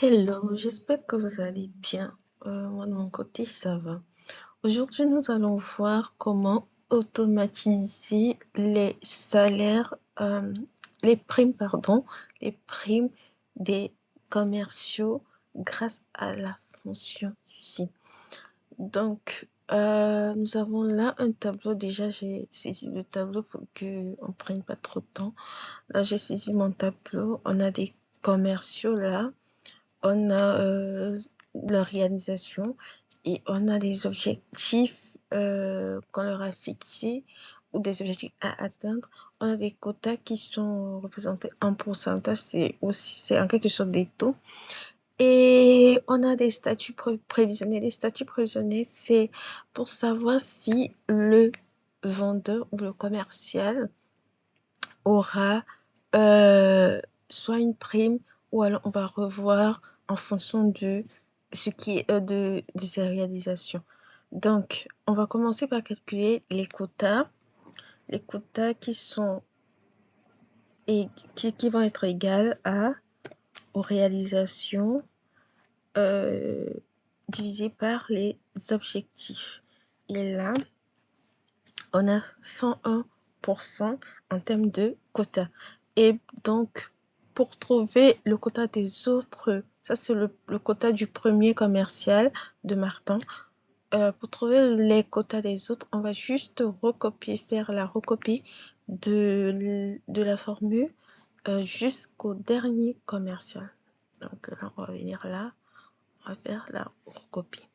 Hello, j'espère que vous allez bien. Moi, de mon côté, ça va. Aujourd'hui, nous allons voir comment automatiser les salaires, les primes des commerciaux grâce à la fonction ci. Donc, nous avons là un tableau. Déjà, j'ai saisi le tableau pour qu'on ne prenne pas trop de temps. Là, j'ai saisi mon tableau. On a des commerciaux là. On a leur réalisation et on a des objectifs qu'on leur a fixés ou des objectifs à atteindre. On a des quotas qui sont représentés en pourcentage, c'est en quelque sorte des taux. Et on a des statuts prévisionnels. Les statuts prévisionnels, c'est pour savoir si le vendeur ou le commercial aura soit une prime ou alors on va revoir en fonction de ce qui est de ses réalisations. Donc, on va commencer par calculer les quotas qui sont et qui vont être égales aux réalisations divisées par les objectifs. Et là, on a 101% en termes de quotas. Et donc, pour trouver le quota des autres, ça c'est le quota du premier commercial de Martin. Pour trouver les quotas des autres, on va juste faire la recopie de la formule jusqu'au dernier commercial. Donc là, on va venir là, on va faire la recopie.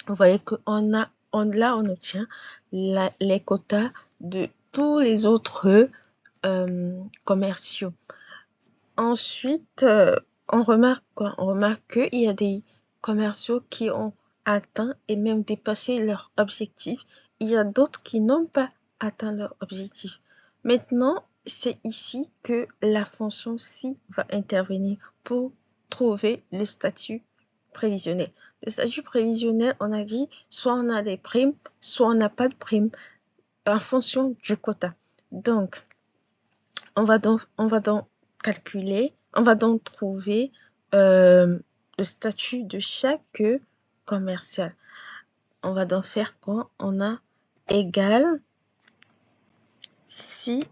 Vous voyez qu'on a, on obtient les quotas de tous les autres commerciaux. Ensuite, on remarque quoi? On remarque qu'il y a des commerciaux qui ont atteint et même dépassé leur objectif. Il y a d'autres qui n'ont pas atteint leur objectif. Maintenant, c'est ici que la fonction ci va intervenir pour trouver le statut prévisionnel. Le statut prévisionnel, on a dit, soit on a des primes, soit on n'a pas de primes en fonction du quota. Donc, on va donc calculer, on va donc trouver le statut de chaque commercial. On va donc faire quoi? On a égal si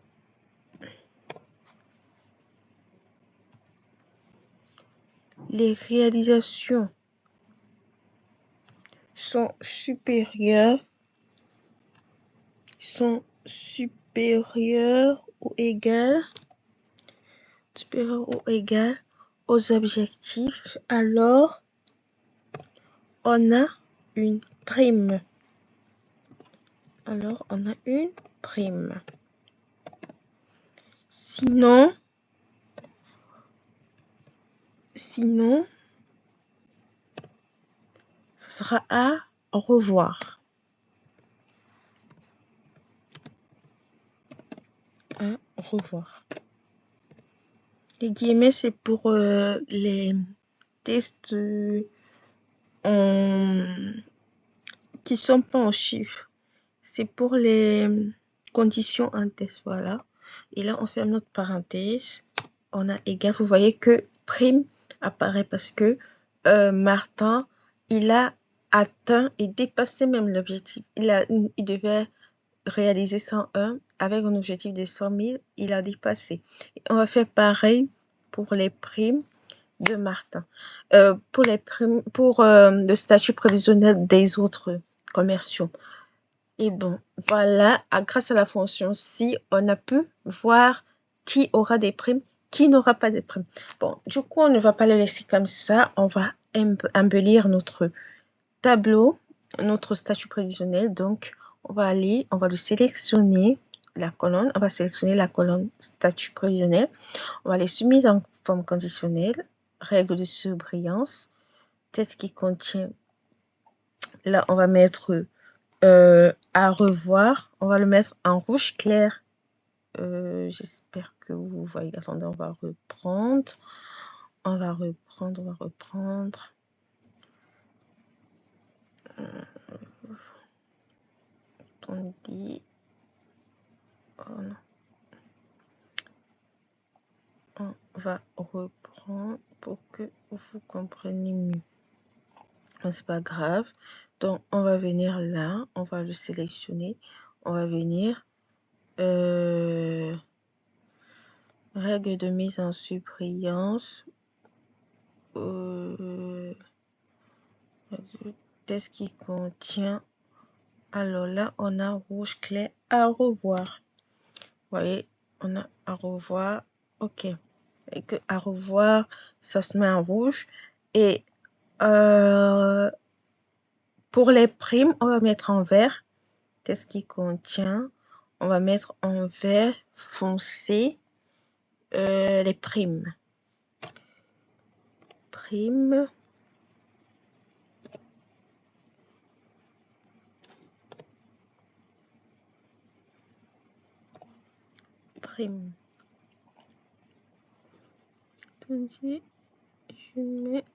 les réalisations sont supérieures ou égales aux objectifs, alors on a une prime. Sinon, ce sera à revoir. Les guillemets, c'est pour les tests qui sont pas en chiffres. C'est pour les conditions en test, voilà. Et là, on ferme notre parenthèse. On a égal. Vous voyez que prime apparaît parce que Martin, il a atteint et dépassé même l'objectif. Il devait réaliser 101 avec un objectif de 100 000. Il a dépassé. Et on va faire pareil pour les primes de Martin. Pour le statut prévisionnel des autres commerciaux. Et bon, voilà, grâce à la fonction ci, on a pu voir qui aura des primes, qui n'aura pas de primes. Bon, du coup, on ne va pas le laisser comme ça. On va embellir notre tableau, notre statut prévisionnel. Donc, on va le sélectionner, la colonne. On va sélectionner la colonne statut prévisionnel. On va les soumettre en forme conditionnelle, règle de surbrillance, tête qui contient. Là, on va mettre à revoir. On va le mettre en rouge clair. J'espère que vous voyez. Attendez, on va reprendre. Attendez. On va reprendre. pour que vous compreniez mieux. C'est pas grave. Donc, on va venir là, on va le sélectionner. On va venir règle de mise en surbrillance. Test qui contient. Alors là, on a rouge clair à revoir. Vous voyez, on a à revoir. OK. Et que à revoir, ça se met en rouge. Et pour les primes, on va mettre en vert. Qu'est-ce qui contient? On va mettre en vert foncé les primes. Primes. Prime. Attendez, je mets.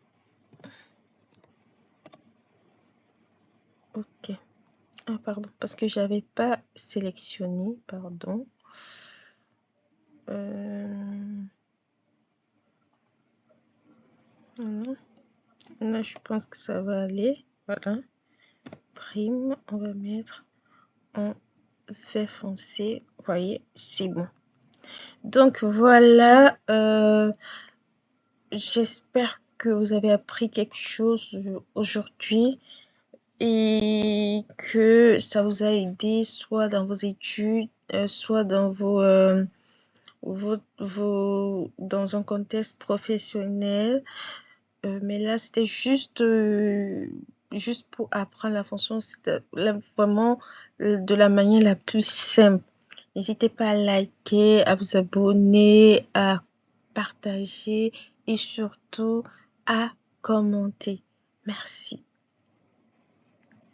OK. Ah, pardon, parce que j'avais pas sélectionné, pardon. Voilà. Là, je pense que ça va aller. Voilà. Prime, on va mettre en vert foncé. Vous voyez, c'est bon. Donc voilà, j'espère que vous avez appris quelque chose aujourd'hui et que ça vous a aidé soit dans vos études, soit dans dans un contexte professionnel. Mais là, c'était juste pour apprendre la fonction. C'était vraiment de la manière la plus simple. N'hésitez pas à liker, à vous abonner, à partager et surtout à commenter. Merci.